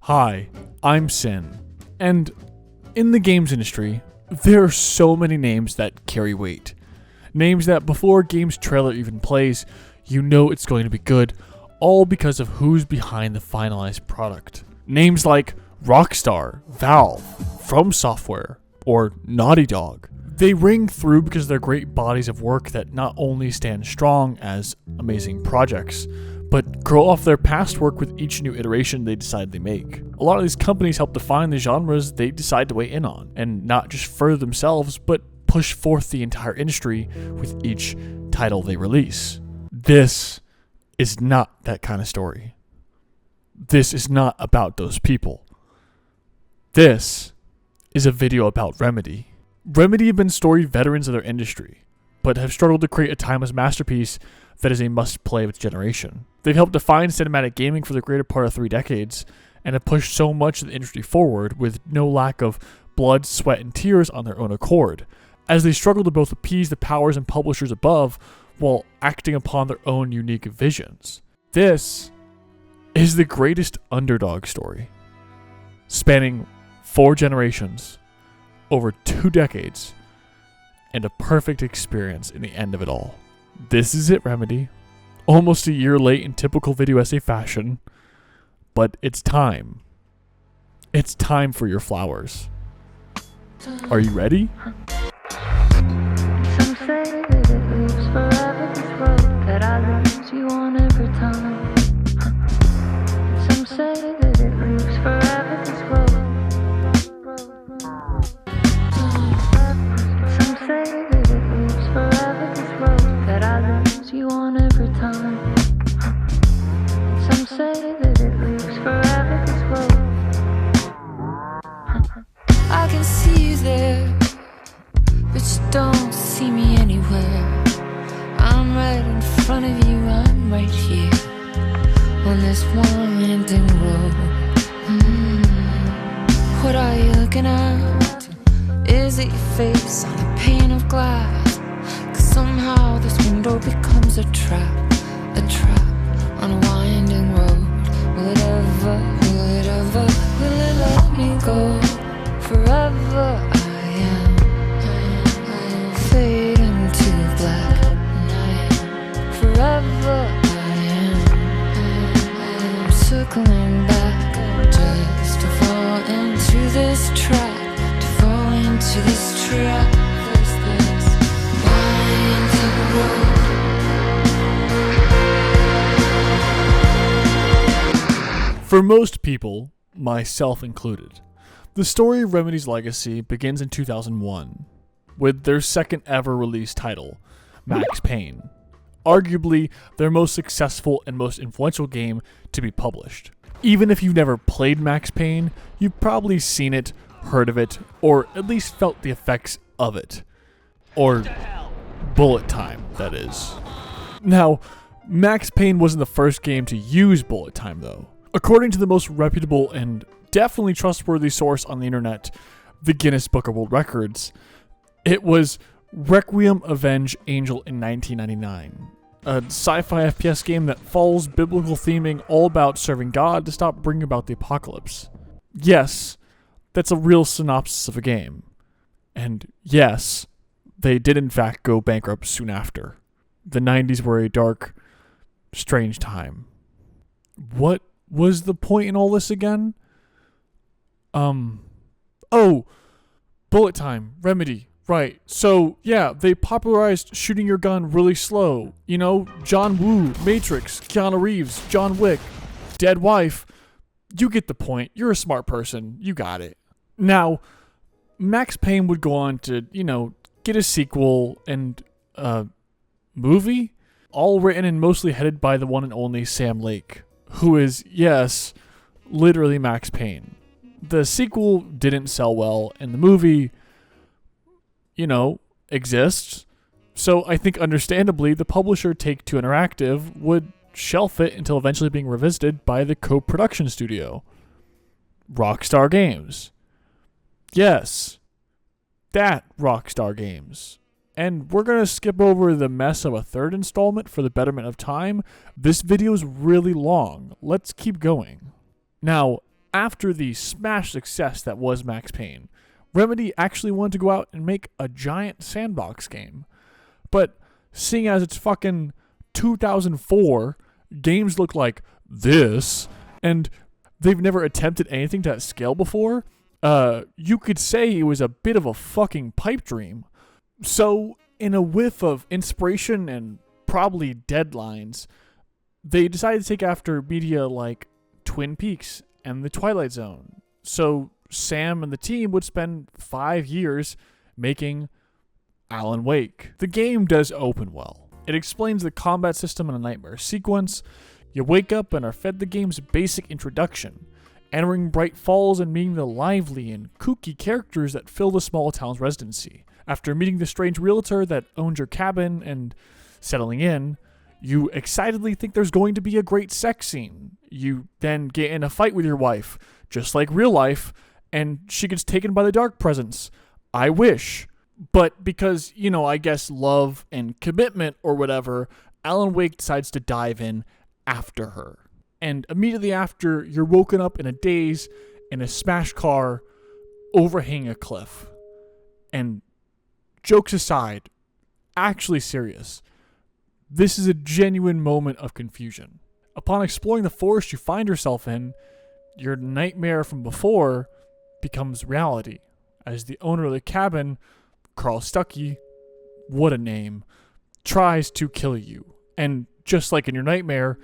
Hi, I'm Sin, and in the games industry, there are so many names that carry weight. Names that before a game's trailer even plays, you know it's going to be good, all because of who's behind the finalized product. Names like Rockstar, Valve, From Software, or Naughty Dog. They ring through because they're great bodies of work that not only stand strong as amazing projects, but grow off their past work with each new iteration they decide they make. A lot of these companies help define the genres they decide to weigh in on, and not just further themselves, but push forth the entire industry with each title they release. This is not that kind of story. This is not about those people. This is a video about Remedy. Remedy have been storied veterans of their industry, but have struggled to create a timeless masterpiece that is a must-play of its generation. They've helped define cinematic gaming for the greater part of 3 decades, and have pushed so much of the industry forward with no lack of blood, sweat, and tears on their own accord, as they struggle to both appease the powers and publishers above while acting upon their own unique visions. This is the greatest underdog story, spanning 4 generations, over 2 decades, and a perfect experience in the end of it all. This is it, Remedy. Almost a year late in typical video essay fashion, but it's time. It's time for your flowers. Are you ready? Some say that it lives forever, this road that I lose you on every time. Some say that it lives forever, this road. Some say that it lives forever, this road that I lose you on every time. Some say that it lives forever, this road. I can see you there, but you don't see me anywhere. I'm right in front of you, I'm right here on this winding road. What are you looking at? Is it your face on a pane of glass? 'Cause somehow this window becomes a trap on a winding road. Will it ever, will it let me go? Forever I am fading to black. Forever I am circling back just to fall into this trap, to fall into this trap. This winding road. For most people, myself included, the story of Remedy's legacy begins in 2001, with their second ever release title, Max Payne, arguably their most successful and most influential game to be published. Even if you've never played Max Payne, you've probably seen it, heard of it, or at least felt the effects of it. Or bullet time, that is. Now, Max Payne wasn't the first game to use bullet time though. According to the most reputable and definitely trustworthy source on the internet, the Guinness Book of World Records, it was Requiem Avenge Angel in 1999, a sci-fi FPS game that follows biblical theming all about serving God to stop bringing about the apocalypse. Yes, that's a real synopsis of a game. And yes, they did in fact go bankrupt soon after. The 90s were a dark, strange time. What was the point in all this again? Bullet time, Remedy, right. So, yeah, they popularized shooting your gun really slow. You know, John Woo, Matrix, Keanu Reeves, John Wick, Dead Wife. You get the point. You're a smart person. You got it. Now, Max Payne would go on to, get a sequel and a movie, all written and mostly headed by the one and only Sam Lake, who is, yes, literally Max Payne. The sequel didn't sell well, and the movie, exists. So I think understandably, the publisher Take-Two Interactive would shelf it until eventually being revisited by the co-production studio, Rockstar Games. Yes, that Rockstar Games. And we're going to skip over the mess of a third installment for the betterment of time. This video is really long. Let's keep going. Now, After the smash success that was Max Payne, Remedy actually wanted to go out and make a giant sandbox game. But seeing as it's fucking 2004, games look like this, and they've never attempted anything to that scale before, you could say it was a bit of a fucking pipe dream. So, in a whiff of inspiration and probably deadlines, they decided to take after media like Twin Peaks and The Twilight Zone. So Sam and the team would spend 5 years making Alan Wake. The game does open well. It explains the combat system in a nightmare sequence. You wake up and are fed the game's basic introduction, entering Bright Falls and meeting the lively and kooky characters that fill the small town's residency. After meeting the strange realtor that owns your cabin and settling in, you excitedly think there's going to be a great sex scene. You then get in a fight with your wife, just like real life, and she gets taken by the dark presence. I wish. But because, I guess love and commitment or whatever, Alan Wake decides to dive in after her. And immediately after, you're woken up in a daze in a smashed car overhanging a cliff. And jokes aside, actually serious, this is a genuine moment of confusion. Upon exploring the forest you find yourself in, your nightmare from before becomes reality, as the owner of the cabin, Carl Stuckey, what a name, tries to kill you, and just like in your nightmare,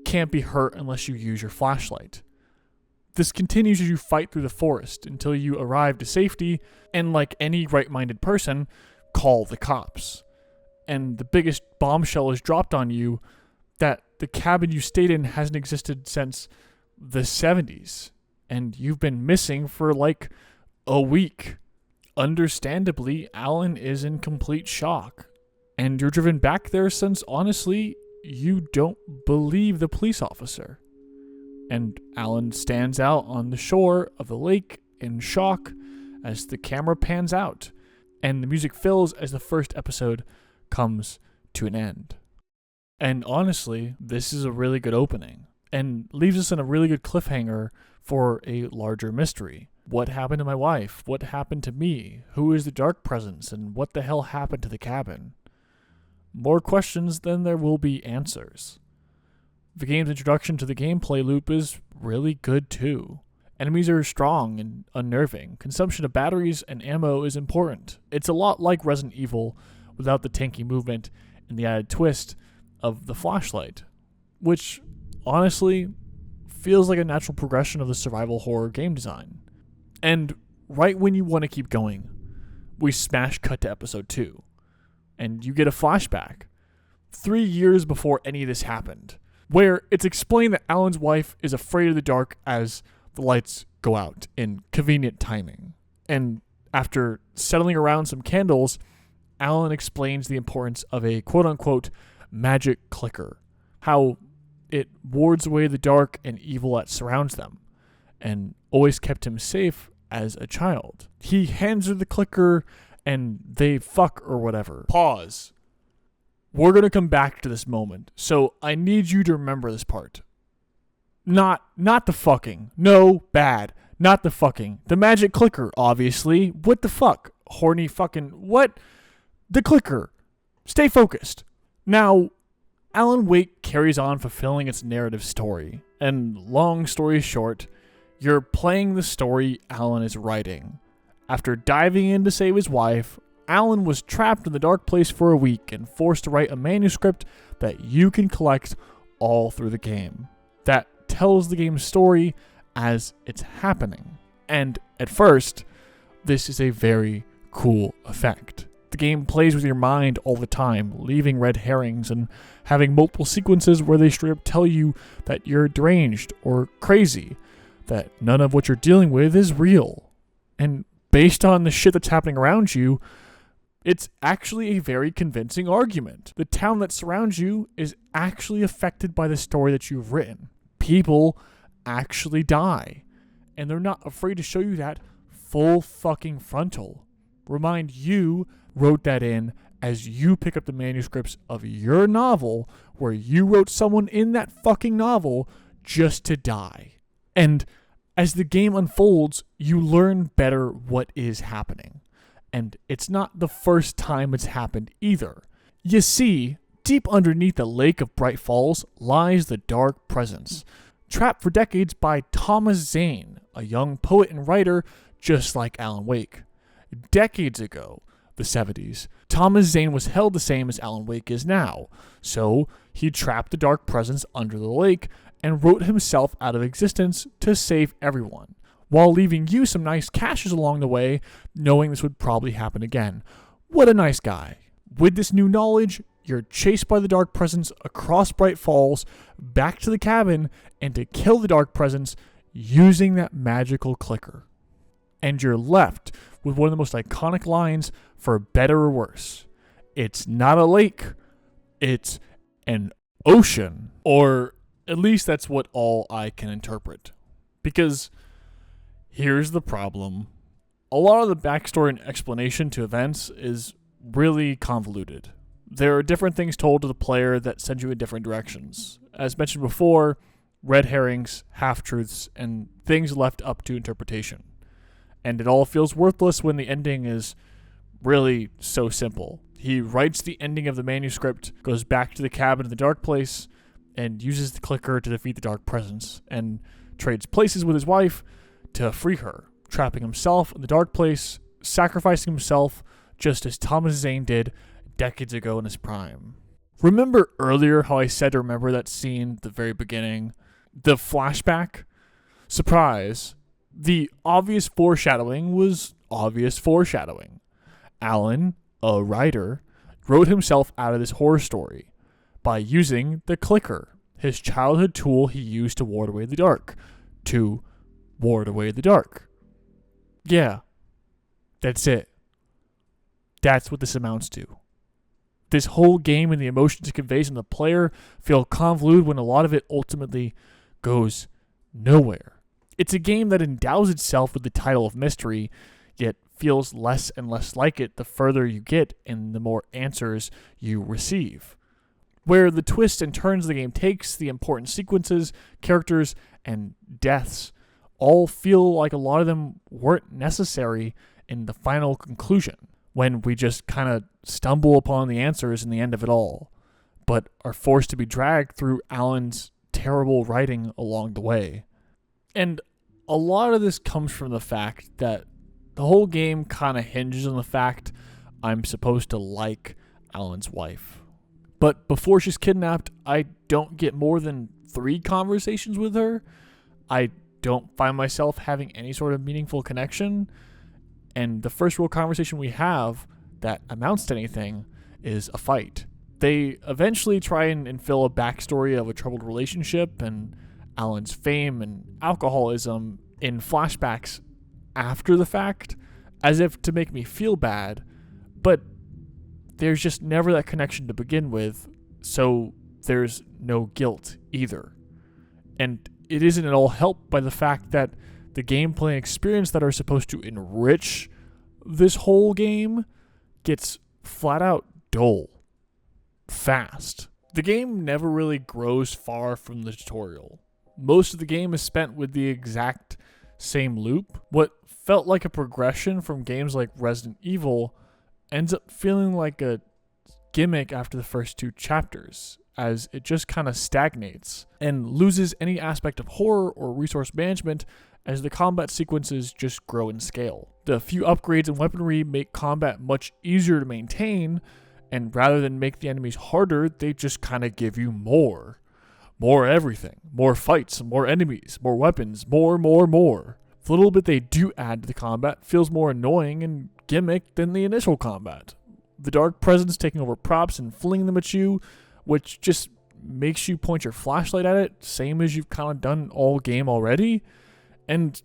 can't be hurt unless you use your flashlight. This continues as you fight through the forest until you arrive to safety, and like any right-minded person, call the cops. And the biggest bombshell is dropped on you that the cabin you stayed in hasn't existed since the 70s, and you've been missing for like a week. Understandably, Alan is in complete shock, and you're driven back there since honestly, you don't believe the police officer. And Alan stands out on the shore of the lake in shock as the camera pans out, and the music fills as the first episode comes to an end. And honestly, this is a really good opening, and leaves us in a really good cliffhanger for a larger mystery. What happened to my wife? What happened to me? Who is the dark presence? And what the hell happened to the cabin? More questions than there will be answers. The game's introduction to the gameplay loop is really good too. Enemies are strong and unnerving. Consumption of batteries and ammo is important. It's a lot like Resident Evil without the tanky movement and the added twist of the flashlight, which honestly feels like a natural progression of the survival horror game design. And right when you want to keep going, we smash cut to episode 2, and you get a flashback 3 years before any of this happened, where it's explained that Alan's wife is afraid of the dark as the lights go out in convenient timing. And after settling around some candles, Alan explains the importance of a quote-unquote magic clicker, how it wards away the dark and evil that surrounds them, and always kept him safe as a child. He hands her the clicker, and they fuck or whatever. Pause. We're going to come back to this moment, so I need you to remember this part. Not the fucking. No, bad. Not the fucking. The magic clicker, obviously. What the fuck? Horny fucking what? The clicker. Stay focused. Now, Alan Wake carries on fulfilling its narrative story. And long story short, you're playing the story Alan is writing. After diving in to save his wife, Alan was trapped in the dark place for a week and forced to write a manuscript that you can collect all through the game. That tells the game's story as it's happening. And at first, this is a very cool effect. The game plays with your mind all the time, leaving red herrings and having multiple sequences where they straight up tell you that you're deranged or crazy, that none of what you're dealing with is real. And based on the shit that's happening around you, it's actually a very convincing argument. The town that surrounds you is actually affected by the story that you've written. People actually die, and they're not afraid to show you that full fucking frontal. Remind you wrote that in as you pick up the manuscripts of your novel where you wrote someone in that fucking novel just to die. And As the game unfolds, you learn better what is happening. And it's not the first time it's happened either. You see, deep underneath the Lake of Bright Falls lies the Dark Presence, trapped for decades by Thomas Zane, a young poet and writer just like Alan Wake. Decades ago, the 70s, Thomas Zane was held the same as Alan Wake is now, so he trapped the Dark Presence under the lake and wrote himself out of existence to save everyone, while leaving you some nice caches along the way, knowing this would probably happen again. What a nice guy. With this new knowledge, you're chased by the Dark Presence across Bright Falls, back to the cabin, and to kill the Dark Presence using that magical clicker. And you're left with one of the most iconic lines, for better or worse. It's not a lake, it's an ocean. Or at least that's what all I can interpret. Because here's the problem. A lot of the backstory and explanation to events is really convoluted. There are different things told to the player that send you in different directions. As mentioned before, red herrings, half-truths, and things left up to interpretation. And it all feels worthless when the ending is really so simple. He writes the ending of the manuscript, goes back to the cabin in the dark place, and uses the clicker to defeat the Dark Presence, and trades places with his wife to free her, trapping himself in the dark place, sacrificing himself just as Thomas Zane did decades ago in his prime. Remember earlier how I said to remember that scene at the very beginning? The flashback? Surprise. The obvious foreshadowing was obvious foreshadowing. Alan, a writer, wrote himself out of this horror story by using the clicker, his childhood tool he used to ward away the dark. To ward away the dark. Yeah, that's it. That's what this amounts to. This whole game and the emotions it conveys in the player feel convoluted when a lot of it ultimately goes nowhere. It's a game that endows itself with the title of mystery, yet feels less and less like it the further you get and the more answers you receive. Where the twists and turns the game takes, the important sequences, characters, and deaths all feel like a lot of them weren't necessary in the final conclusion, when we just kind of stumble upon the answers in the end of it all, but are forced to be dragged through Alan's terrible writing along the way. And a lot of this comes from the fact that the whole game kind of hinges on the fact I'm supposed to like Alan's wife. But before she's kidnapped, I don't get more than 3 conversations with her. I don't find myself having any sort of meaningful connection. And the first real conversation we have that amounts to anything is a fight. They eventually try and infill a backstory of a troubled relationship and Alan's fame and alcoholism in flashbacks after the fact, as if to make me feel bad, but there's just never that connection to begin with, so there's no guilt either. And it isn't at all helped by the fact that the gameplay experience that are supposed to enrich this whole game gets flat out dull. Fast. The game never really grows far from the tutorial. Most of the game is spent with the exact same loop. What felt like a progression from games like Resident Evil ends up feeling like a gimmick after the first 2 chapters, as it just kind of stagnates and loses any aspect of horror or resource management as the combat sequences just grow in scale. The few upgrades and weaponry make combat much easier to maintain, and rather than make the enemies harder, they just kind of give you more. More everything. More fights, more enemies, more weapons, more. The little bit they do add to the combat feels more annoying and gimmick than the initial combat. The Dark Presence taking over props and flinging them at you, which just makes you point your flashlight at it, same as you've kind of done all game already. And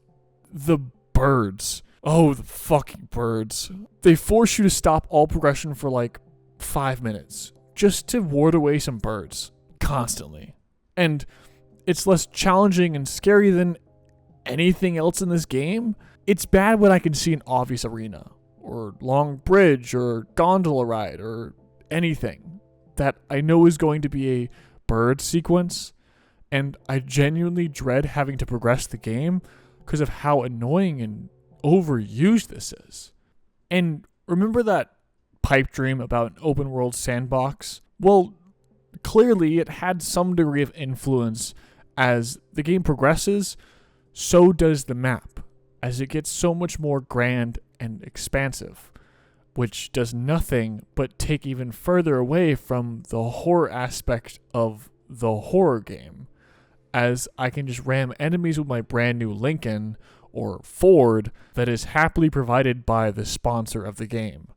the birds. Oh, the fucking birds. They force you to stop all progression for like 5 minutes just to ward away some birds constantly. And it's less challenging and scary than anything else in this game. It's bad when I can see an obvious arena or long bridge or gondola ride or anything that I know is going to be a bird sequence, and I genuinely dread having to progress the game because of how annoying and overused this is. And remember that pipe dream about an open world sandbox? Well, clearly it had some degree of influence. As the game progresses, so does the map, as it gets so much more grand and expansive, which does nothing but take even further away from the horror aspect of the horror game, as I can just ram enemies with my brand new Lincoln or Ford that is happily provided by the sponsor of the game,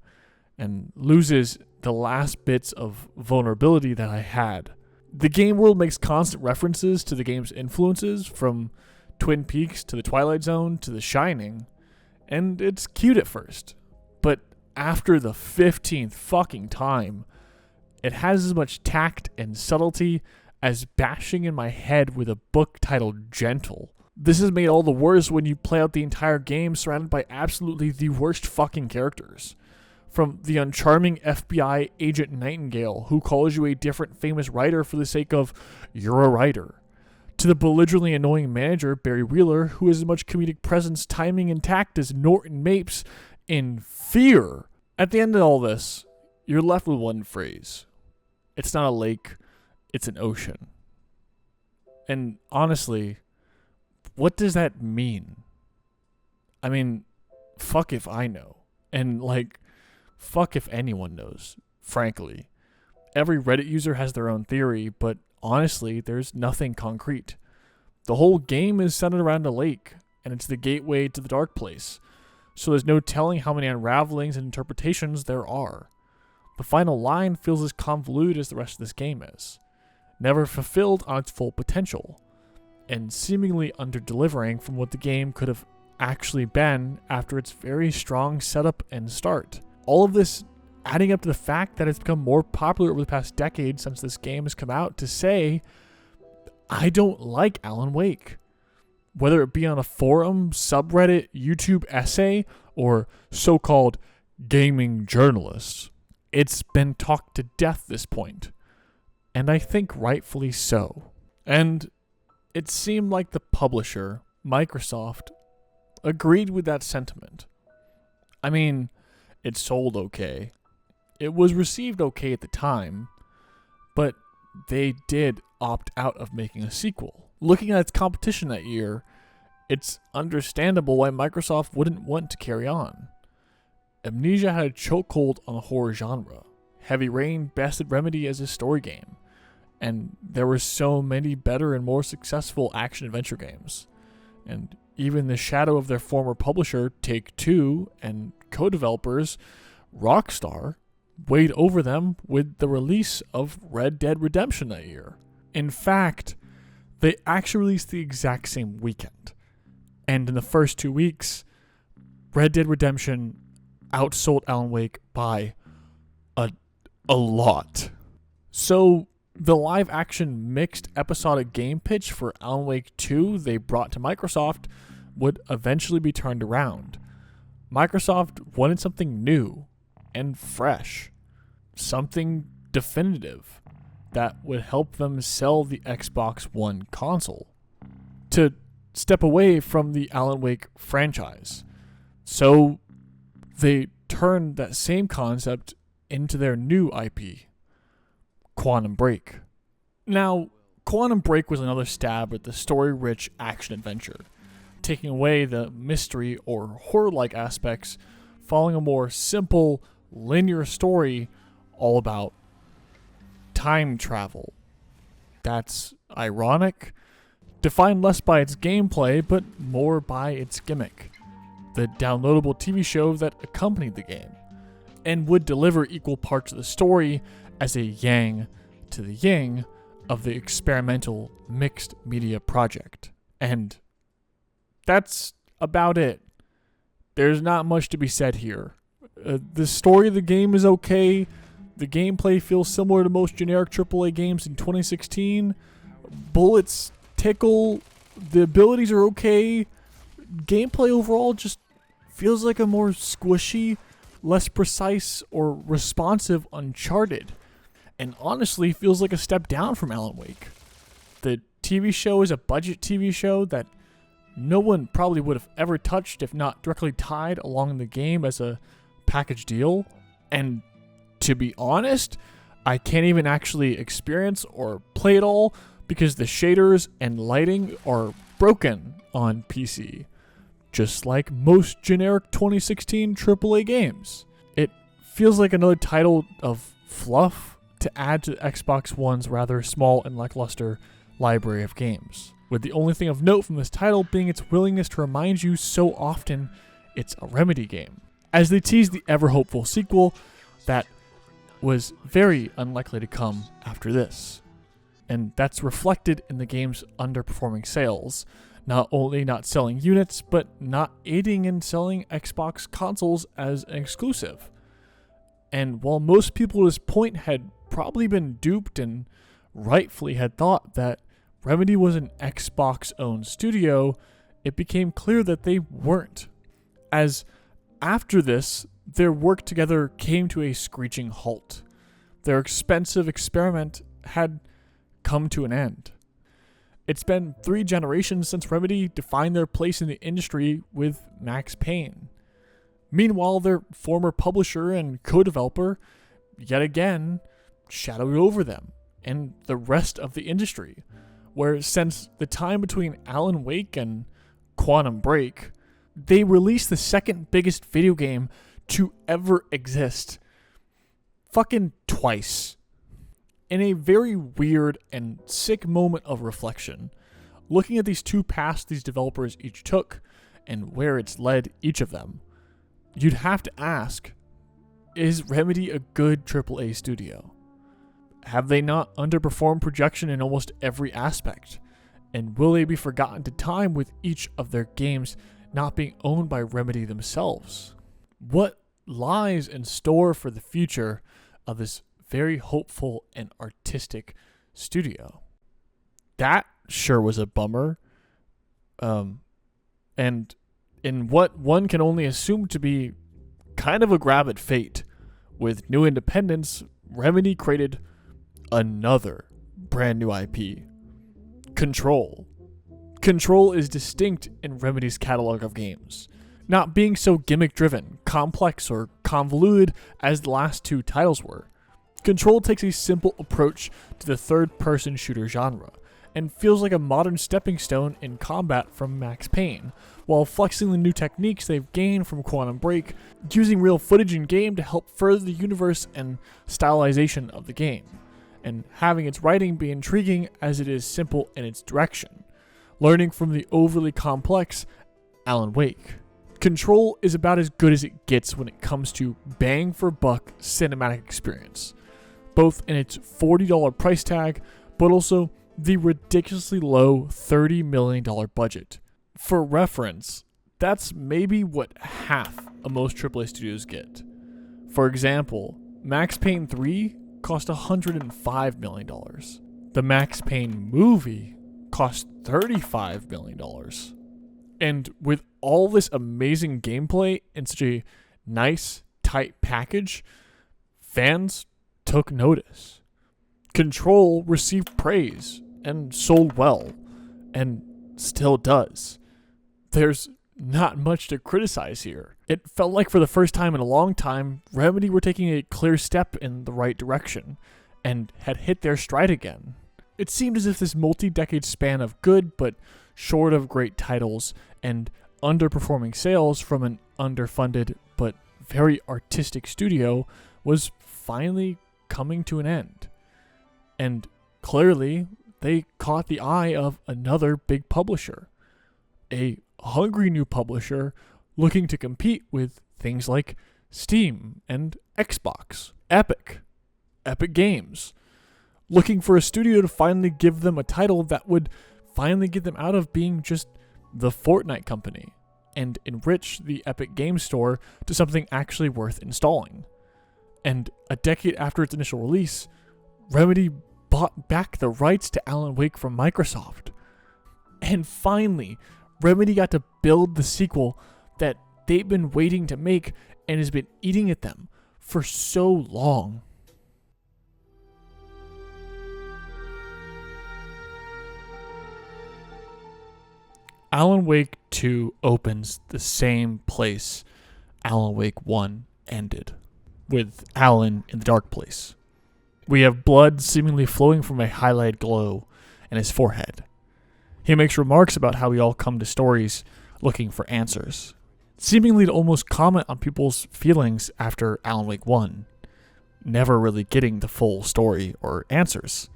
and loses the last bits of vulnerability that I had. The game world makes constant references to the game's influences, from Twin Peaks to The Twilight Zone to The Shining, and it's cute at first. But after the 15th fucking time, it has as much tact and subtlety as bashing in my head with a book titled Gentle. This is made all the worse when you play out the entire game surrounded by absolutely the worst fucking characters. From the uncharming FBI agent Nightingale, who calls you a different famous writer for the sake of you're a writer, to the belligerently annoying manager Barry Wheeler, who has as much comedic presence, timing, and tact as Norton Mapes in Fear. At the end of all this, you're left with one phrase. It's not a lake, it's an ocean. And honestly, what does that mean? I mean, fuck if I know. And fuck if anyone knows, frankly. Every Reddit user has their own theory, but honestly, there's nothing concrete. The whole game is centered around a lake, and it's the gateway to the dark place, so there's no telling how many unravelings and interpretations there are. The final line feels as convoluted as the rest of this game is, never fulfilled on its full potential, and seemingly under-delivering from what the game could have actually been after its very strong setup and start. All of this adding up to the fact that it's become more popular over the past decade since this game has come out to say, I don't like Alan Wake. Whether it be on a forum, subreddit, YouTube essay, or so-called gaming journalists, it's been talked to death at this point. And I think rightfully so. And it seemed like the publisher, Microsoft, agreed with that sentiment. I mean, it sold okay. It was received okay at the time, but they did opt out of making a sequel. Looking at its competition that year, it's understandable why Microsoft wouldn't want to carry on. Amnesia had a chokehold on the horror genre. Heavy Rain bested Remedy as a story game, and there were so many better and more successful action-adventure games. And even the shadow of their former publisher, Take-Two, and co-developers, Rockstar, weighed over them with the release of Red Dead Redemption that year. In fact, they actually released the exact same weekend. And in the first 2 weeks, Red Dead Redemption outsold Alan Wake by a lot. So the live-action mixed episodic game pitch for Alan Wake 2 they brought to Microsoft would eventually be turned around. Microsoft wanted something new and fresh, something definitive that would help them sell the Xbox One console, to step away from the Alan Wake franchise. So they turned that same concept into their new IP, Quantum Break. Now, Quantum Break was another stab at the story-rich action-adventure, taking away the mystery or horror-like aspects, following a more simple, linear story all about time travel. That's ironic, defined less by its gameplay, but more by its gimmick, the downloadable TV show that accompanied the game, and would deliver equal parts of the story as a yang to the yin of the experimental mixed media project. And that's about it. There's not much to be said here. The story of the game is okay. The gameplay feels similar to most generic AAA games in 2016. Bullets tickle. The abilities are okay. Gameplay overall just feels like a more squishy, less precise, or responsive Uncharted. And honestly feels like a step down from Alan Wake. The TV show is a budget TV show that no one probably would have ever touched if not directly tied along the game as a package deal. And to be honest, I can't even actually experience or play it all because the shaders and lighting are broken on PC, just like most generic 2016 AAA games. It feels like another title of fluff to add to Xbox One's rather small and lackluster library of games, with the only thing of note from this title being its willingness to remind you so often it's a Remedy game, as they tease the ever-hopeful sequel that was very unlikely to come after this. And that's reflected in the game's underperforming sales, not only not selling units, but not aiding in selling Xbox consoles as an exclusive. And while most people at this point had probably been duped and rightfully had thought that Remedy was an Xbox-owned studio, it became clear that they weren't, as after this, their work together came to a screeching halt. Their expensive experiment had come to an end. It's been 3 generations since Remedy defined their place in the industry with Max Payne. Meanwhile, their former publisher and co-developer, yet again, shadowed over them and the rest of the industry, where since the time between Alan Wake and Quantum Break, they released the second biggest video game to ever exist. Fucking twice. In a very weird and sick moment of reflection, looking at these 2 paths these developers each took and where it's led each of them, you'd have to ask, is Remedy a good AAA studio? Have they not underperformed projection in almost every aspect? And will they be forgotten to time with each of their games not being owned by Remedy themselves? What lies in store for the future of this very hopeful and artistic studio? That sure was a bummer. And in what one can only assume to be kind of a grab at fate, with New Independence, Remedy created another brand new IP, Control. Control is distinct in Remedy's catalog of games, not being so gimmick-driven, complex, or convoluted as the last 2 titles were. Control takes a simple approach to the third-person shooter genre, and feels like a modern stepping stone in combat from Max Payne, while flexing the new techniques they've gained from Quantum Break, using real footage in-game to help further the universe and stylization of the game, and having its writing be intriguing as it is simple in its direction, learning from the overly complex Alan Wake. Control is about as good as it gets when it comes to bang-for-buck cinematic experience, both in its $40 price tag, but also the ridiculously low $30 million budget. For reference, that's maybe what half of most AAA studios get. For example, Max Payne 3 cost $105 million. The Max Payne movie cost $35 million. And with all this amazing gameplay in such a nice, tight package, fans took notice. Control received praise and sold well, and still does. There's not much to criticize here. It felt like for the first time in a long time, Remedy were taking a clear step in the right direction, and had hit their stride again. It seemed as if this multi-decade span of good but short of great titles and underperforming sales from an underfunded but very artistic studio was finally coming to an end. And clearly, they caught the eye of another big publisher, a hungry new publisher looking to compete with things like Steam and Xbox, Epic Games, looking for a studio to finally give them a title that would finally get them out of being just the Fortnite company and enrich the Epic Games Store to something actually worth installing. And a decade after its initial release, Remedy bought back the rights to Alan Wake from Microsoft. And finally, Remedy got to build the sequel that they've been waiting to make and has been eating at them for so long. Alan Wake 2 opens the same place Alan Wake 1 ended, with Alan in the dark place. We have blood seemingly flowing from a highlighted glow in his forehead. He makes remarks about how we all come to stories looking for answers, seemingly to almost comment on people's feelings after Alan Wake 1, never really getting the full story or answers.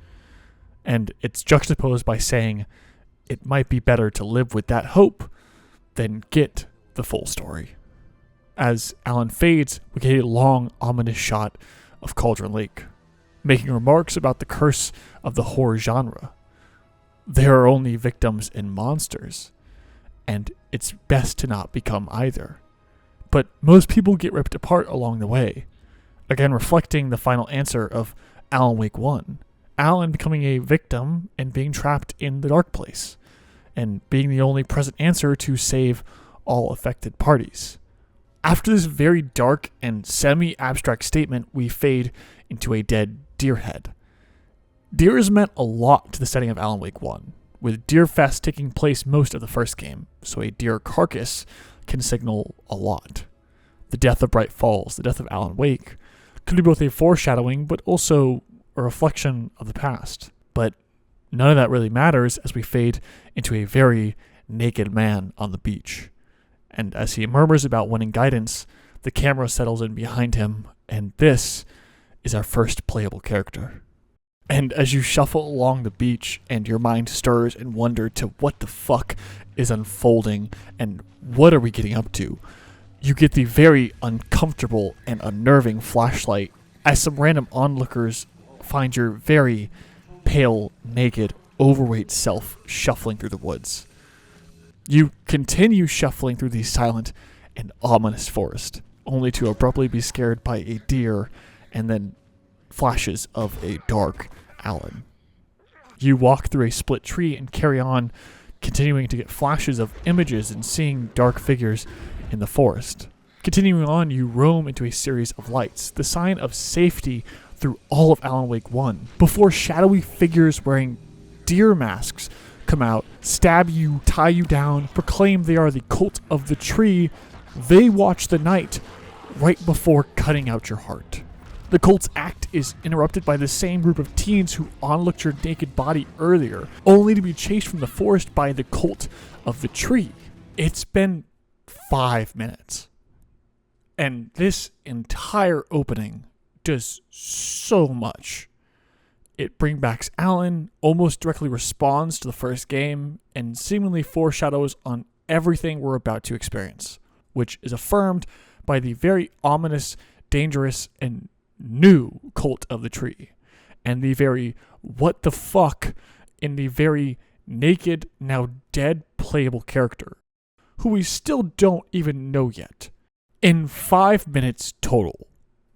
And it's juxtaposed by saying it might be better to live with that hope than get the full story. As Alan fades, we get a long, ominous shot of Cauldron Lake, making remarks about the curse of the horror genre. There are only victims and monsters, and it's best to not become either. But most people get ripped apart along the way, again reflecting the final answer of Alan Wake 1. Alan becoming a victim and being trapped in the dark place, and being the only present answer to save all affected parties. After this very dark and semi-abstract statement, we fade into a dead deer head. Deer has meant a lot to the setting of Alan Wake 1, with Deer Fest taking place most of the first game, so a deer carcass can signal a lot. The death of Bright Falls, the death of Alan Wake, could be both a foreshadowing but also a reflection of the past. But none of that really matters as we fade into a very naked man on the beach. And as he murmurs about wanting guidance, the camera settles in behind him, and this is our first playable character. And as you shuffle along the beach and your mind stirs in wonder to what the fuck is unfolding and what are we getting up to, you get the very uncomfortable and unnerving flashlight as some random onlookers find your very pale, naked, overweight self shuffling through the woods. You continue shuffling through the silent and ominous forest, only to abruptly be scared by a deer and then flashes of a dark Alan. You walk through a split tree and carry on, continuing to get flashes of images and seeing dark figures in the forest. Continuing on, you roam into a series of lights, the sign of safety through all of Alan Wake 1, before shadowy figures wearing deer masks come out, stab you, tie you down, proclaim they are the cult of the tree. They watch the night right before cutting out your heart. The cult's act is interrupted by the same group of teens who onlooked your naked body earlier, only to be chased from the forest by the cult of the tree. It's been 5 minutes. And this entire opening does so much. It brings back Alan, almost directly responds to the first game, and seemingly foreshadows on everything we're about to experience, which is affirmed by the very ominous, dangerous, and new cult of the tree, and the very what the fuck in the very naked, now dead playable character, who we still don't even know yet. In 5 minutes total,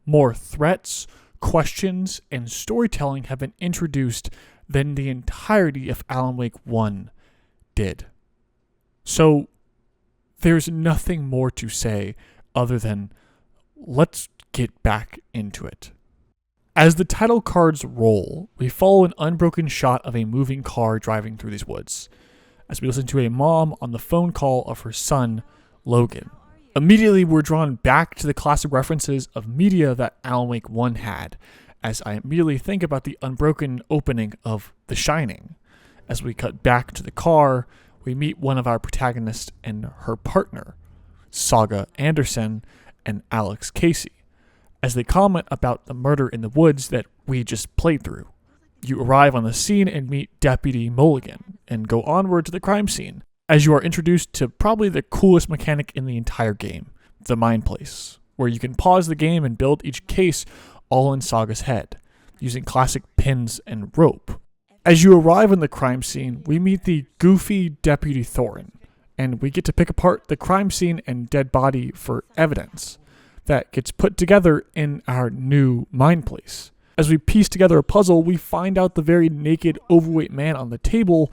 more threats, questions, and storytelling have been introduced than the entirety of Alan Wake 1 did. So, there's nothing more to say other than let's get back into it. As the title cards roll, we follow an unbroken shot of a moving car driving through these woods, as we listen to a mom on the phone call of her son, Logan. Immediately, we're drawn back to the classic references of media that Alan Wake 1 had, as I immediately think about the unbroken opening of The Shining. As we cut back to the car, we meet one of our protagonists and her partner, Saga Anderson and Alex Casey, as they comment about the murder in the woods that we just played through. You arrive on the scene and meet Deputy Mulligan, and go onward to the crime scene, as you are introduced to probably the coolest mechanic in the entire game, the Mind Place, where you can pause the game and build each case all in Saga's head, using classic pins and rope. As you arrive on the crime scene, we meet the goofy Deputy Thorin, and we get to pick apart the crime scene and dead body for evidence that gets put together in our new Mind Place. As we piece together a puzzle, we find out the very naked, overweight man on the table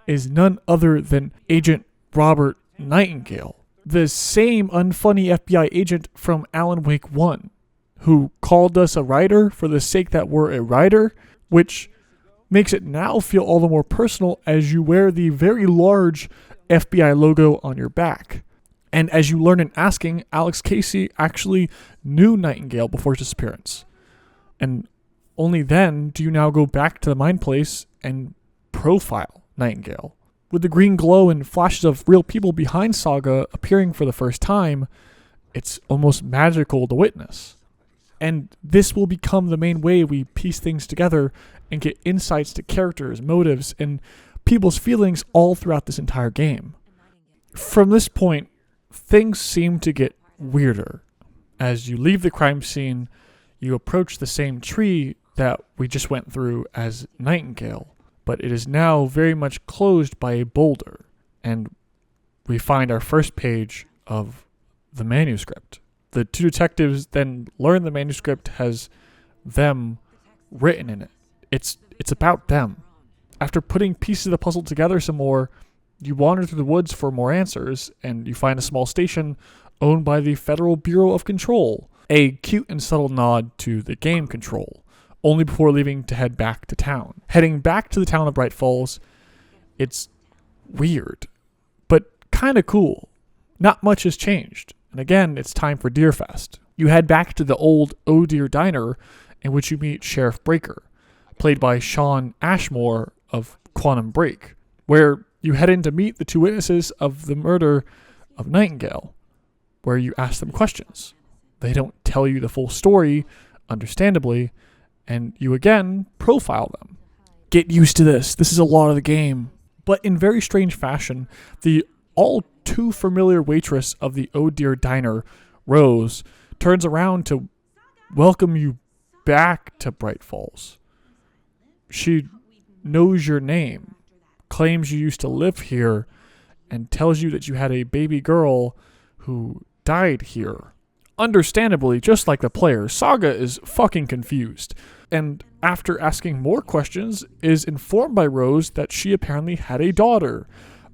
is none other than Agent Robert Nightingale, the same unfunny FBI agent from Alan Wake 1, who called us a writer for the sake that we're a writer, which makes it now feel all the more personal as you wear the very large FBI logo on your back. And as you learn in asking, Alex Casey actually knew Nightingale before his disappearance. And only then do you now go back to the Mind Place and profile Nightingale. With the green glow and flashes of real people behind Saga appearing for the first time, it's almost magical to witness. And this will become the main way we piece things together and get insights to characters, motives, and people's feelings all throughout this entire game. From this point, things seem to get weirder. As you leave the crime scene, you approach the same tree that we just went through as Nightingale, but it is now very much closed by a boulder, and we find our first page of the manuscript. The two detectives then learn the manuscript has them written in it. It's about them. After putting pieces of the puzzle together some more, you wander through the woods for more answers, and you find a small station owned by the Federal Bureau of Control, a cute and subtle nod to the game Control, only before leaving to head back to town. Heading back to the town of Bright Falls, it's weird, but kind of cool. Not much has changed, and again, it's time for Deerfest. You head back to the old Oh Deer Diner, in which you meet Sheriff Breaker, played by Sean Ashmore of Quantum Break, where you head in to meet the two witnesses of the murder of Nightingale, where you ask them questions. They don't tell you the full story, understandably, and you again profile them. Get used to this. This is a lot of the game. But in very strange fashion, the all too familiar waitress of the Oh Deer Diner, Rose, turns around to welcome you back to Bright Falls. She knows your name, claims you used to live here, and tells you that you had a baby girl who died here. Understandably, just like the player, Saga is fucking confused, and after asking more questions, is informed by Rose that she apparently had a daughter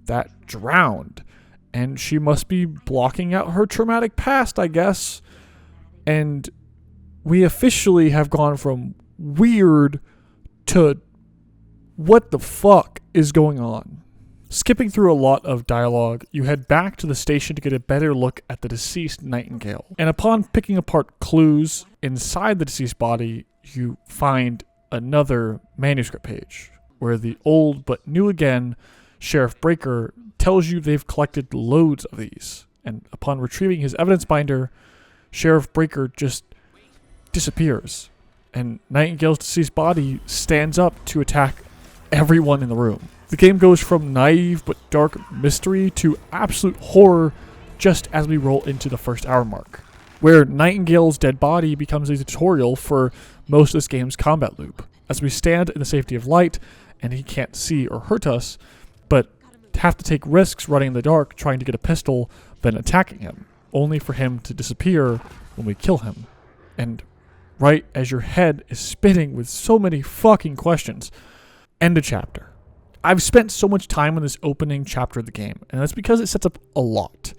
that drowned, and she must be blocking out her traumatic past, I guess. And we officially have gone from weird to what the fuck is going on. Skipping through a lot of dialogue, you head back to the station to get a better look at the deceased Nightingale. And upon picking apart clues inside the deceased body, you find another manuscript page, where the old but new again Sheriff Breaker tells you they've collected loads of these. And upon retrieving his evidence binder, Sheriff Breaker just disappears. And Nightingale's deceased body stands up to attack everyone in the room. The game goes from naive but dark mystery to absolute horror just as we roll into the first hour mark, where Nightingale's dead body becomes a tutorial for most of this game's combat loop, as we stand in the safety of light and he can't see or hurt us, but have to take risks running in the dark trying to get a pistol, then attacking him, only for him to disappear when we kill him. And right as your head is spinning with so many fucking questions, end of chapter. I've spent so much time on this opening chapter of the game, and that's because it sets up a lot.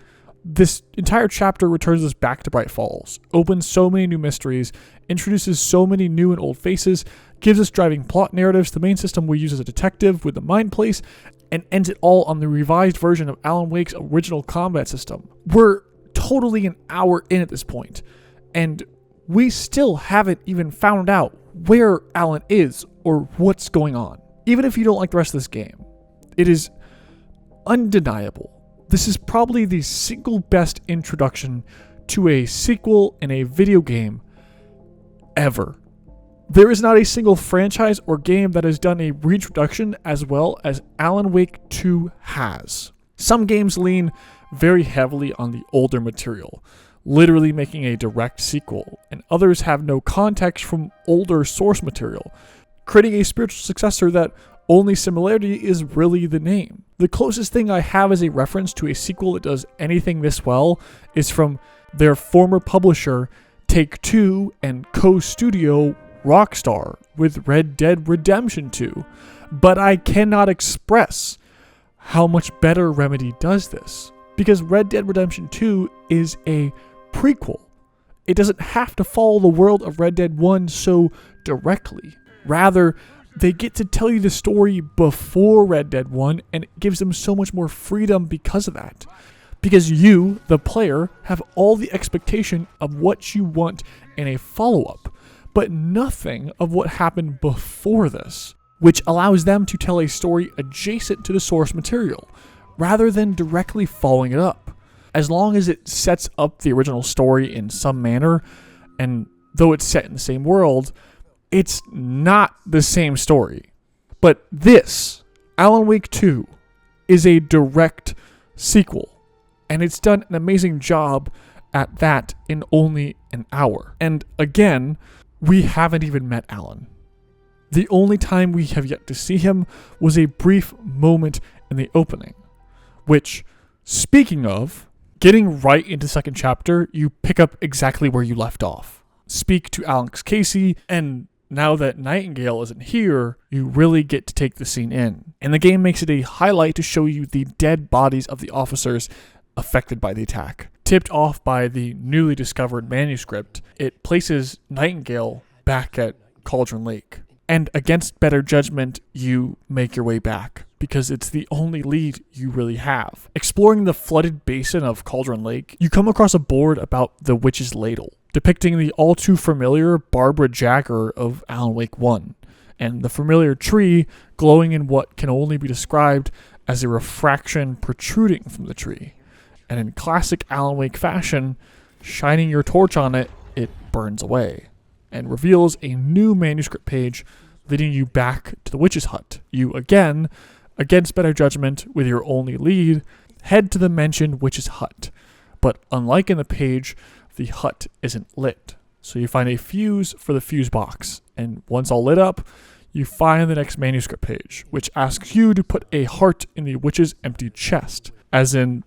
This entire chapter returns us back to Bright Falls, opens so many new mysteries, introduces so many new and old faces, gives us driving plot narratives, the main system we use as a detective with the Mind Place, and ends it all on the revised version of Alan Wake's original combat system. We're totally an hour in at this point, and we still haven't even found out where Alan is or what's going on. Even if you don't like the rest of this game, it is undeniable. This is probably the single best introduction to a sequel in a video game ever. There is not a single franchise or game that has done a reintroduction as well as Alan Wake 2 has. Some games lean very heavily on the older material, literally making a direct sequel, and others have no context from older source material, creating a spiritual successor that only similarity is really the name. The closest thing I have as a reference to a sequel that does anything this well is from their former publisher, Take-Two, and co-studio Rockstar with Red Dead Redemption 2. But I cannot express how much better Remedy does this, because Red Dead Redemption 2 is a prequel. It doesn't have to follow the world of Red Dead 1 so directly. Rather, they get to tell you the story before Red Dead 1, and it gives them so much more freedom because of that. Because you, the player, have all the expectation of what you want in a follow-up, but nothing of what happened before this, which allows them to tell a story adjacent to the source material, rather than directly following it up. As long as it sets up the original story in some manner, and though it's set in the same world, it's not the same story. But this, Alan Wake 2, is a direct sequel. And it's done an amazing job at that in only an hour. And again, we haven't even met Alan. The only time we have yet to see him was a brief moment in the opening. Which, speaking of, getting right into the second chapter, you pick up exactly where you left off. Speak to Alex Casey, and now that Nightingale isn't here, you really get to take the scene in. And the game makes it a highlight to show you the dead bodies of the officers affected by the attack. Tipped off by the newly discovered manuscript, it places Nightingale back at Cauldron Lake. And against better judgment, you make your way back, because it's the only lead you really have. Exploring the flooded basin of Cauldron Lake, you come across a board about the Witch's Ladle, depicting the all-too-familiar Barbara Jagger of Alan Wake 1, and the familiar tree glowing in what can only be described as a refraction protruding from the tree. And in classic Alan Wake fashion, shining your torch on it, it burns away, and reveals a new manuscript page leading you back to the witch's hut. You again, against better judgment with your only lead, head to the mentioned witch's hut. But unlike in the page, the hut isn't lit. So you find a fuse for the fuse box, and once all lit up, you find the next manuscript page, which asks you to put a heart in the witch's empty chest, as in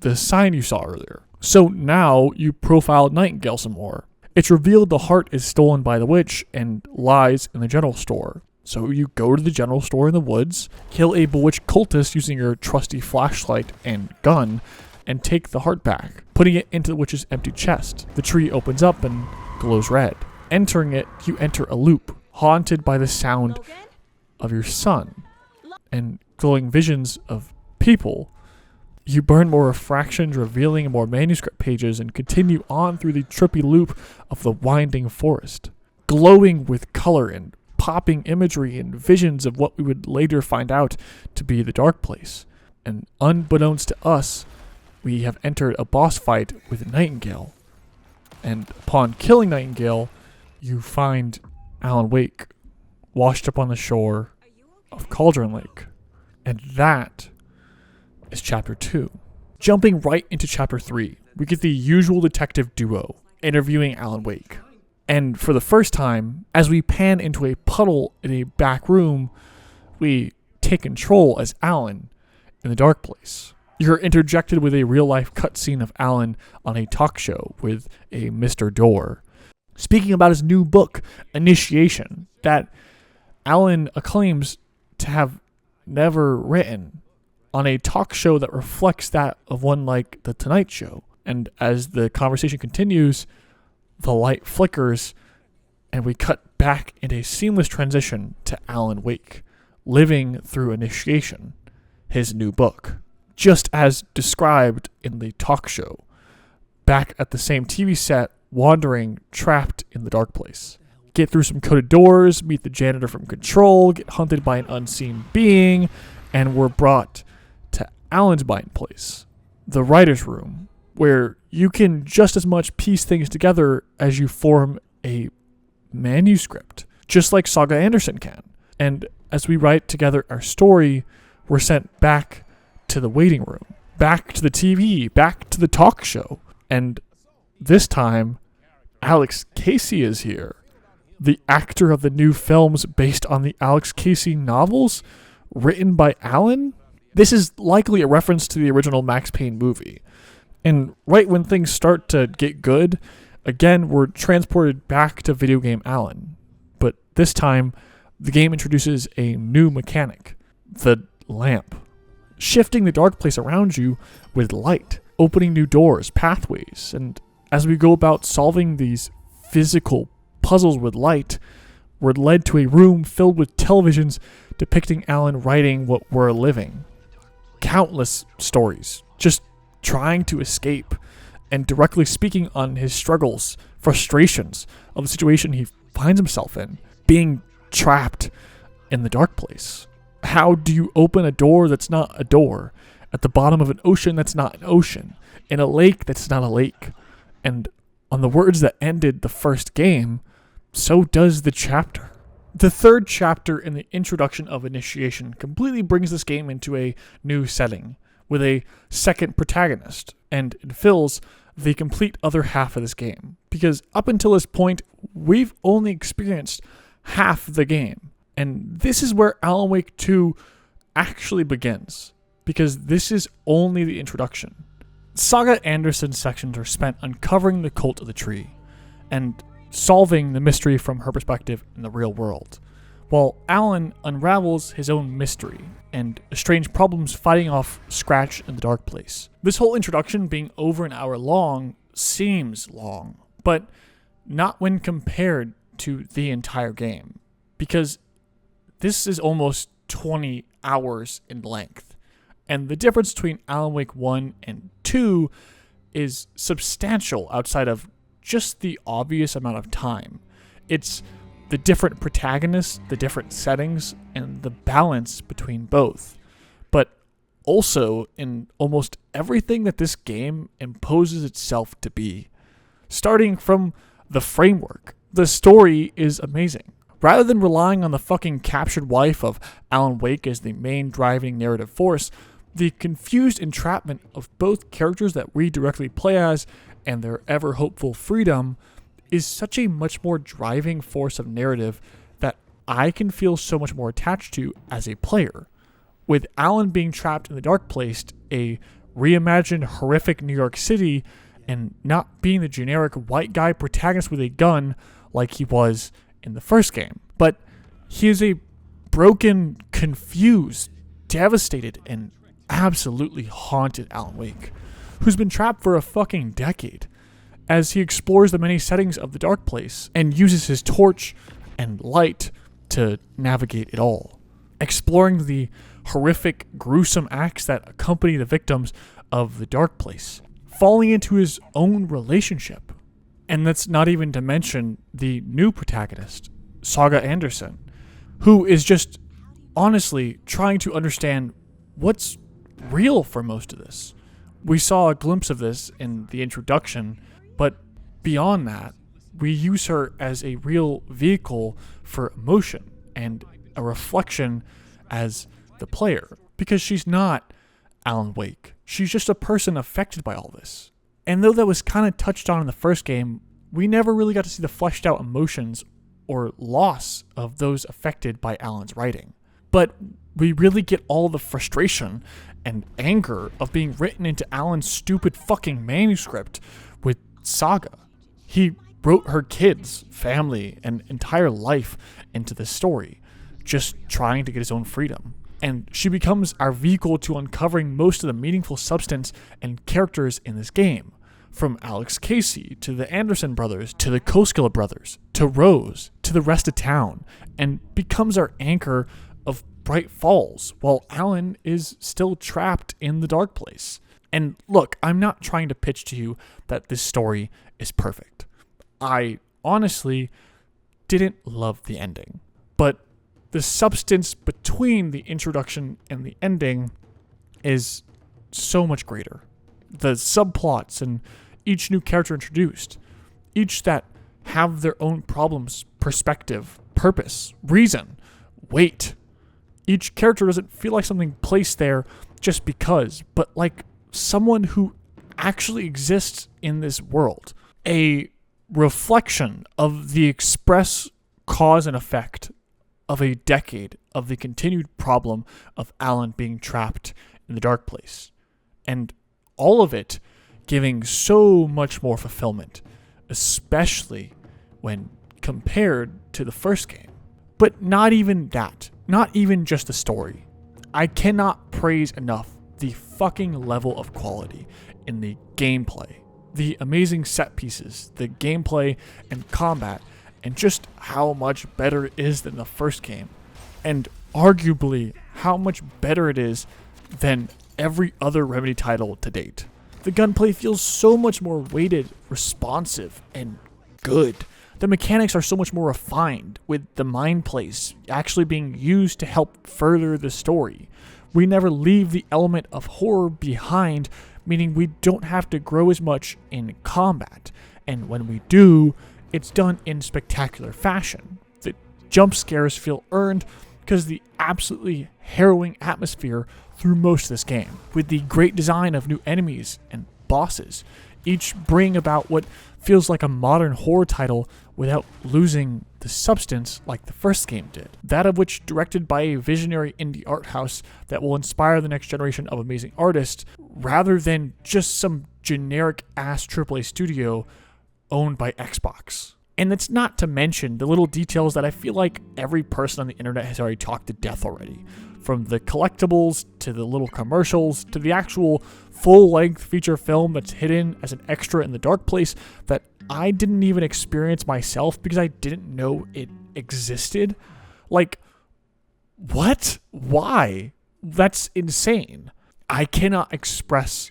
the sign you saw earlier. So now you profile Nightingale some more. It's revealed the heart is stolen by the witch and lies in the general store. So you go to the general store in the woods, kill a bewitched cultist using your trusty flashlight and gun, and take the heart back, putting it into the witch's empty chest. The tree opens up and glows red. Entering it, you enter a loop, haunted by the sound of your son and glowing visions of people. You burn more refractions, revealing more manuscript pages, and continue on through the trippy loop of the winding forest, glowing with color and popping imagery and visions of what we would later find out to be the Dark Place. And unbeknownst to us, we have entered a boss fight with Nightingale. And upon killing Nightingale, you find Alan Wake washed up on the shore of Cauldron Lake. And that is Chapter 2. Jumping right into Chapter 3, we get the usual detective duo interviewing Alan Wake. And for the first time, as we pan into a puddle in a back room, we take control as Alan in the Dark Place. You're interjected with a real-life cutscene of Alan on a talk show with a Mr. Dorr, speaking about his new book, Initiation, that Alan acclaims to have never written, on a talk show that reflects that of one like The Tonight Show. And as the conversation continues, the light flickers, and we cut back in a seamless transition to Alan Wake, living through Initiation, his new book. Just as described in the talk show, back at the same TV set, wandering, trapped in the Dark Place. Get through some coded doors, meet the janitor from Control, get hunted by an unseen being, and we're brought to Alan's buying place, the writer's room, where you can just as much piece things together as you form a manuscript, just like Saga Anderson can. And as we write together our story, we're sent back to the waiting room, back to the TV, back to the talk show. And this time, Alex Casey is here, the actor of the new films based on the Alex Casey novels written by Alan. This is likely a reference to the original Max Payne movie. And right when things start to get good, again, we're transported back to video game Alan. But this time, the game introduces a new mechanic, the lamp, shifting the dark place around you with light, opening new doors, pathways. And as we go about solving these physical puzzles with light, we're led to a room filled with televisions depicting Alan writing what we're living. Countless stories, just trying to escape and directly speaking on his struggles, frustrations of the situation he finds himself in, being trapped in the dark place. How do you open a door that's not a door, at the bottom of an ocean that's not an ocean, in a lake that's not a lake? And on the words that ended the first game, so does the chapter. The third chapter in the introduction of Initiation completely brings this game into a new setting, with a second protagonist, and it fills the complete other half of this game. Because up until this point, we've only experienced half the game. And this is where Alan Wake 2 actually begins, because this is only the introduction. Saga Anderson's sections are spent uncovering the cult of the tree, and solving the mystery from her perspective in the real world, while Alan unravels his own mystery and strange problems fighting off Scratch in the dark place. This whole introduction being over an hour long seems long, but not when compared to the entire game, because this is almost 20 hours in length, and the difference between Alan Wake 1 and 2 is substantial outside of just the obvious amount of time. It's the different protagonists, the different settings, and the balance between both. But also in almost everything that this game imposes itself to be. Starting from the framework, the story is amazing. Rather than relying on the fucking captured wife of Alan Wake as the main driving narrative force, the confused entrapment of both characters that we directly play as and their ever-hopeful freedom is such a much more driving force of narrative that I can feel so much more attached to as a player. With Alan being trapped in the dark place, a reimagined horrific New York City, and not being the generic white guy protagonist with a gun like he was in the first game. But he is a broken, confused, devastated, and absolutely haunted Alan Wake, who's been trapped for a fucking decade, as he explores the many settings of the dark place and uses his torch and light to navigate it all, exploring the horrific, gruesome acts that accompany the victims of the dark place, falling into his own relationship. And that's not even to mention the new protagonist, Saga Anderson, who is just honestly trying to understand what's real for most of this. We saw a glimpse of this in the introduction, but beyond that, we use her as a real vehicle for emotion and a reflection as the player, because she's not Alan Wake. She's just a person affected by all this. And though that was kind of touched on in the first game, we never really got to see the fleshed out emotions or loss of those affected by Alan's writing. But we really get all the frustration and anger of being written into Alan's stupid fucking manuscript with Saga. He wrote her kids, family, and entire life into this story, just trying to get his own freedom. And she becomes our vehicle to uncovering most of the meaningful substance and characters in this game. From Alex Casey, to the Anderson brothers, to the Koskela brothers, to Rose, to the rest of town, and becomes our anchor of Bright Falls, while Alan is still trapped in the dark place. And look, I'm not trying to pitch to you that this story is perfect. I honestly didn't love the ending, but the substance between the introduction and the ending is so much greater. The subplots and each new character introduced, each that have their own problems, perspective, purpose, reason, weight. Each character doesn't feel like something placed there just because, but like someone who actually exists in this world. A reflection of the express cause and effect of a decade of the continued problem of Alan being trapped in the dark place. And all of it giving so much more fulfillment, especially when compared to the first game. But not even that. Not even just the story. I cannot praise enough the fucking level of quality in the gameplay, the amazing set pieces, the gameplay and combat, and just how much better it is than the first game, and arguably how much better it is than every other Remedy title to date. The gunplay feels so much more weighted, responsive, and good. The mechanics are so much more refined, with the mind plays actually being used to help further the story. We never leave the element of horror behind, meaning we don't have to grow as much in combat. And when we do, it's done in spectacular fashion. The jump scares feel earned because of the absolutely harrowing atmosphere through most of this game, with the great design of new enemies and bosses, each bring about what feels like a modern horror title without losing the substance like the first game did. That of which directed by a visionary indie art house that will inspire the next generation of amazing artists, rather than just some generic ass AAA studio owned by Xbox. And that's not to mention the little details that I feel like every person on the internet has already talked to death already. From the collectibles, to the little commercials, to the actual full-length feature film that's hidden as an extra in the dark place that I didn't even experience myself because I didn't know it existed. Like, what? Why? That's insane. I cannot express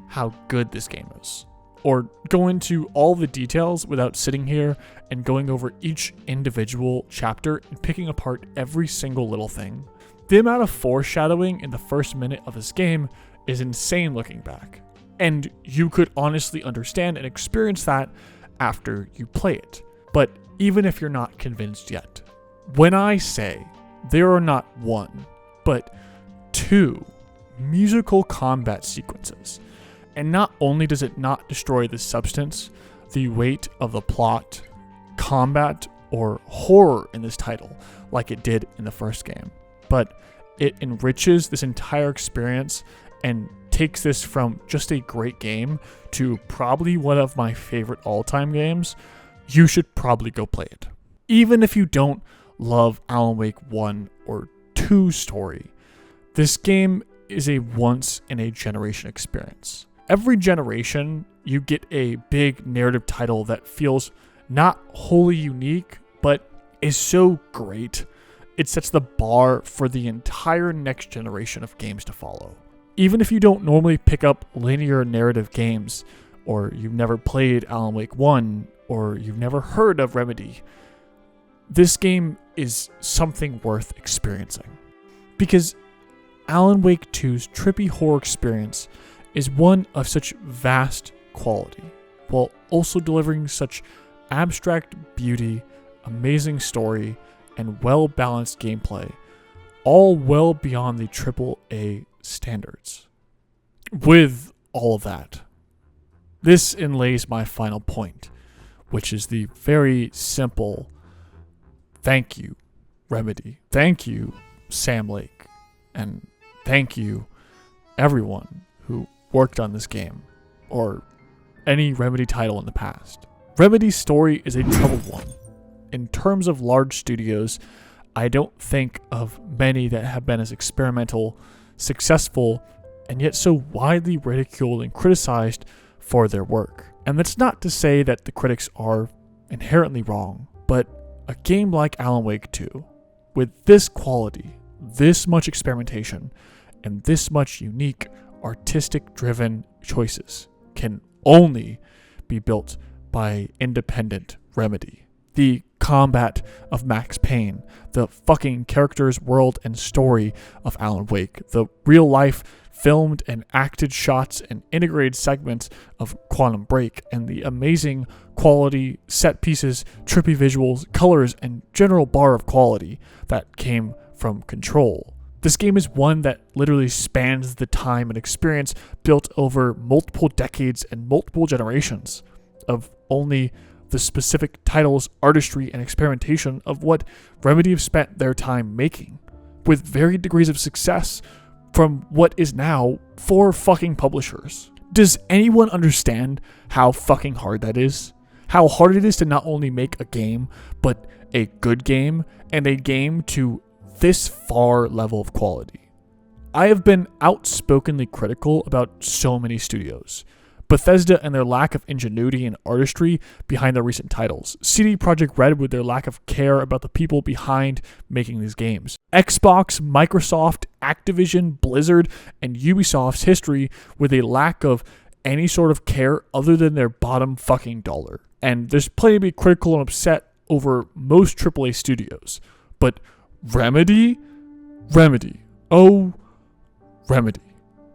how good this game is, or go into all the details without sitting here and going over each individual chapter and picking apart every single little thing. The amount of foreshadowing in the first minute of this game is insane looking back, and you could honestly understand and experience that after you play it. But even if you're not convinced yet, when I say there are not one, but two musical combat sequences, and not only does it not destroy the substance, the weight of the plot, combat, or horror in this title like it did in the first game, but it enriches this entire experience and takes this from just a great game to probably one of my favorite all-time games, you should probably go play it. Even if you don't love Alan Wake 1 or 2 story, this game is a once-in-a-generation experience. Every generation, you get a big narrative title that feels not wholly unique, but is so great, it sets the bar for the entire next generation of games to follow. Even if you don't normally pick up linear narrative games, or you've never played Alan Wake 1, or you've never heard of Remedy, this game is something worth experiencing. Because Alan Wake 2's trippy horror experience is one of such vast quality, while also delivering such abstract beauty, amazing story, and well-balanced gameplay, all well beyond the AAA standards. With all of that, this inlays my final point, which is the very simple thank you, Remedy. Thank you, Sam Lake. And thank you, everyone who worked on this game, or any Remedy title in the past. Remedy's story is a troubled one. In terms of large studios, I don't think of many that have been as experimental, successful, and yet so widely ridiculed and criticized for their work. And that's not to say that the critics are inherently wrong, but a game like Alan Wake 2, with this quality, this much experimentation, and this much unique, artistic-driven choices, can only be built by independent Remedy. The combat of Max Payne, the fucking characters, world, and story of Alan Wake, the real-life filmed and acted shots and integrated segments of Quantum Break, and the amazing quality set pieces, trippy visuals, colors, and general bar of quality that came from Control. This game is one that literally spans the time and experience built over multiple decades and multiple generations of only the specific titles, artistry, and experimentation of what Remedy have spent their time making, with varied degrees of success from what is now 4 fucking publishers. Does anyone understand how fucking hard that is? How hard it is to not only make a game, but a good game, and a game to this far level of quality. I have been outspokenly critical about so many studios, Bethesda and their lack of ingenuity and artistry behind their recent titles. CD Projekt Red with their lack of care about the people behind making these games. Xbox, Microsoft, Activision, Blizzard, and Ubisoft's history with a lack of any sort of care other than their bottom fucking dollar. And there's plenty to be critical and upset over most AAA studios. But Remedy,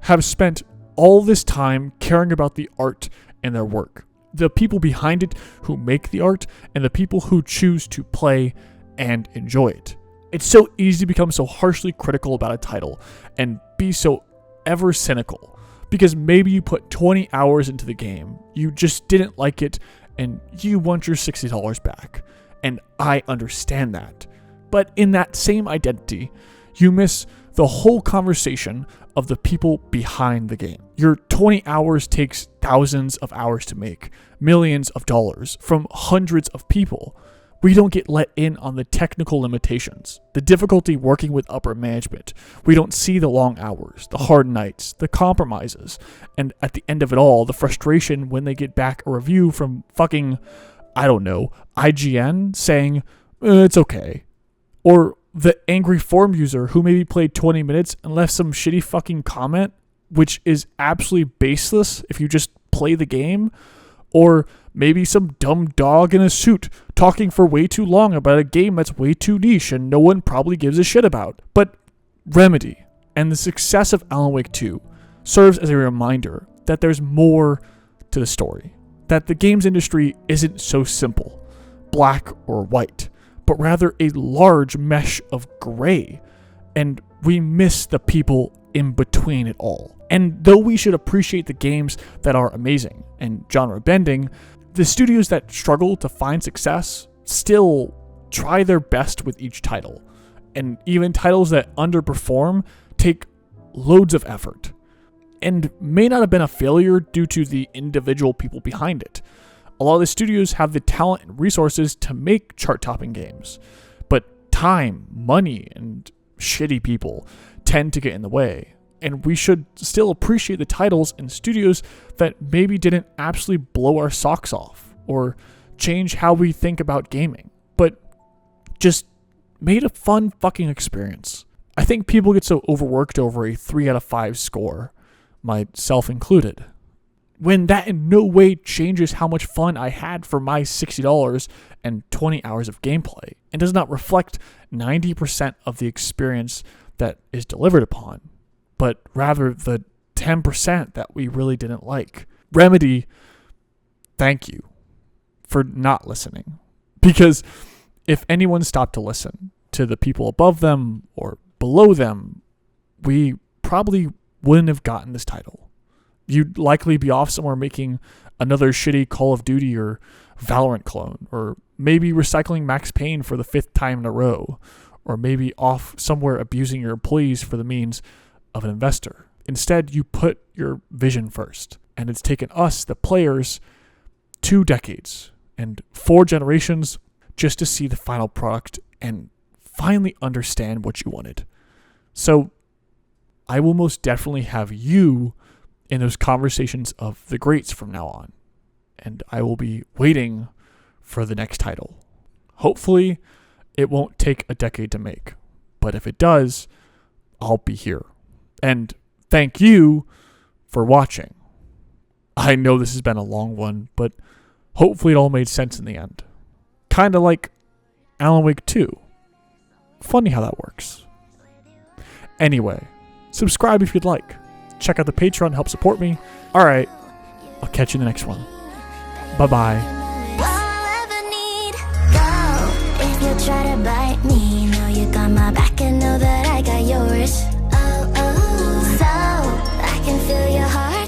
have spent all this time caring about the art and their work. The people behind it who make the art and the people who choose to play and enjoy it. It's so easy to become so harshly critical about a title and be so ever cynical because maybe you put 20 hours into the game, you just didn't like it, and you want your $60 back. And I understand that. But in that same identity, you miss the whole conversation of the people behind the game. Your 20 hours takes thousands of hours to make, millions of dollars from hundreds of people. We don't get let in on the technical limitations, the difficulty working with upper management. We don't see the long hours, the hard nights, the compromises, and at the end of it all, the frustration when they get back a review from fucking, I don't know, IGN saying, it's okay. Or the angry forum user who maybe played 20 minutes and left some shitty fucking comment, which is absolutely baseless if you just play the game. Or maybe some dumb dog in a suit talking for way too long about a game that's way too niche and no one probably gives a shit about. But Remedy and the success of Alan Wake 2 serves as a reminder that there's more to the story. That the games industry isn't so simple, black or white, but rather a large mesh of gray. And we miss the people in between it all. And though we should appreciate the games that are amazing and genre bending, the studios that struggle to find success still try their best with each title. And even titles that underperform take loads of effort and may not have been a failure due to the individual people behind it. A lot of the studios have the talent and resources to make chart-topping games, but time, money, and shitty people tend to get in the way. And we should still appreciate the titles and studios that maybe didn't absolutely blow our socks off or change how we think about gaming, but just made a fun fucking experience. I think people get so overworked over a 3 out of 5 score, myself included, when that in no way changes how much fun I had for my $60 and 20 hours of gameplay, and does not reflect 90% of the experience that is delivered upon, but rather the 10% that we really didn't like. Remedy, thank you for not listening. Because if anyone stopped to listen to the people above them or below them, we probably wouldn't have gotten this title. You'd likely be off somewhere making another shitty Call of Duty or Valorant clone, or maybe recycling Max Payne for the 5th time in a row, or maybe off somewhere abusing your employees for the means of an investor. Instead, you put your vision first, and it's taken us, the players, 2 decades and 4 generations just to see the final product and finally understand what you wanted. So I will most definitely have you in those conversations of the greats from now on, and I will be waiting for the next title. Hopefully, it won't take a decade to make, but if it does, I'll be here. And thank you for watching. I know this has been a long one, but hopefully it all made sense in the end. Kind of like Alan Wake 2. Funny how that works. Anyway, subscribe if you'd like. Check out the Patreon to help support me. Alright, I'll catch you in the next one. Bye-bye. Try to bite me, know you got my back and know that I got yours. Oh, so I can feel your heart